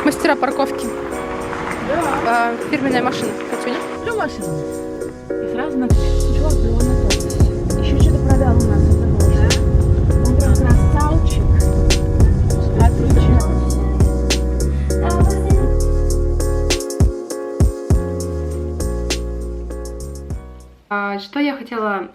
Мастера парковки. Да. Фирменная машина. Катюня. Люблю машину. И сразу на чувак, его на то. Еще что-то продал у нас, это тоже. Он прям красавчик. Отлично. Что я хотела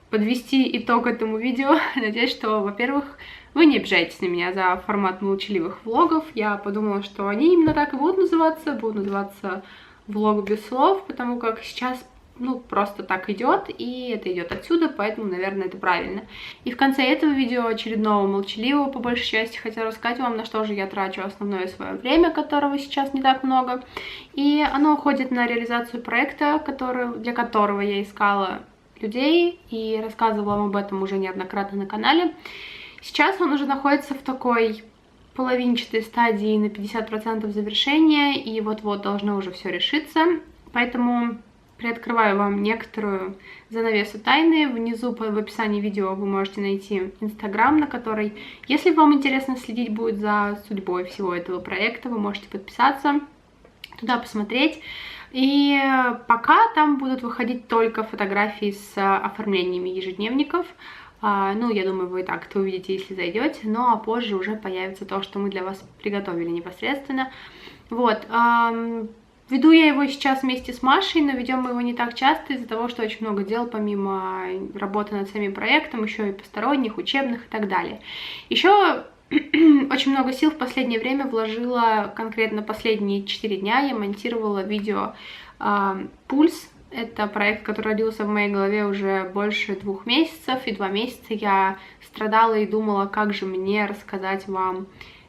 подвести итог этому видео. Надеюсь, что, во-первых, вы не обижаетесь на меня за формат молчаливых влогов. Я подумала, что они именно так и будут называться влог без слов, потому как сейчас, ну, просто так идет, и это идет отсюда, поэтому, наверное, это правильно. И в конце этого видео, очередного молчаливого, по большей части, хотела рассказать вам, на что же я трачу основное свое время, которого сейчас не так много. И оно уходит на реализацию проекта, для которого я искала людей и рассказывала вам об этом уже неоднократно на канале. Сейчас он уже находится в такой половинчатой стадии на 50% завершения, и вот-вот должно уже все решиться. Поэтому приоткрываю вам некоторую занавесу тайны. Внизу в описании видео вы можете найти Инстаграм, на который, если вам интересно следить будет за судьбой всего этого проекта, вы можете подписаться, туда посмотреть. И пока там будут выходить только фотографии с оформлениями ежедневников. Ну, я думаю, вы и так это увидите, если зайдете. Ну, а позже уже появится то, что мы для вас приготовили непосредственно. Вот. Веду я его сейчас вместе с Машей, но ведем мы его не так часто из-за того, что очень много дел, помимо работы над самим проектом, еще и посторонних, учебных и так далее. Еще очень много сил в последнее время вложила, конкретно последние 4 дня я монтировала видео «Пульс». Это проект, который родился в моей голове уже больше 2 месяцев, и 2 месяца я страдала и думала, как же мне рассказать вам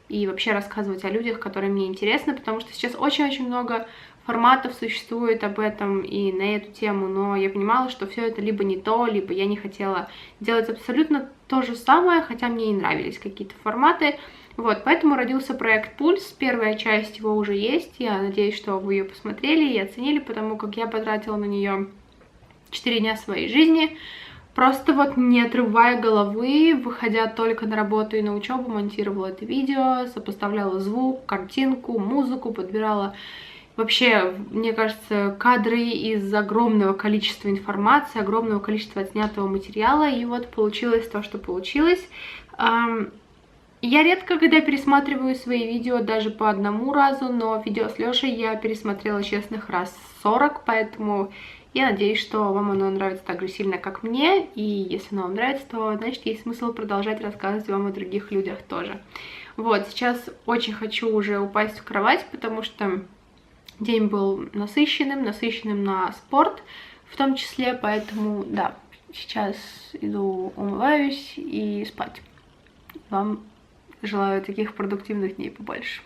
и вообще рассказывать о людях, которые мне интересны, потому что сейчас очень-очень много форматов существует об этом и на эту тему, но я понимала, что все это либо не то, либо я не хотела делать абсолютно то же самое, хотя мне и нравились какие-то форматы. Вот, поэтому родился проект «Пульс». Первая часть его уже есть. Я надеюсь, что вы ее посмотрели и оценили, потому как я потратила на нее 4 дня своей жизни. Просто вот не отрывая головы, выходя только на работу и на учебу, монтировала это видео, сопоставляла звук, картинку, музыку, подбирала вообще, мне кажется, кадры из огромного количества информации, огромного количества отснятого материала. И вот получилось то, что получилось. Я редко, когда пересматриваю свои видео даже по одному разу, но видео с Лешей я пересмотрела честных раз 40, поэтому я надеюсь, что вам оно нравится так же сильно, как мне, и если оно вам нравится, то, значит, есть смысл продолжать рассказывать вам о других людях тоже. Вот, сейчас очень хочу уже упасть в кровать, потому что день был насыщенным на спорт в том числе, поэтому, да, сейчас иду умываюсь и спать. Вам желаю таких продуктивных дней побольше.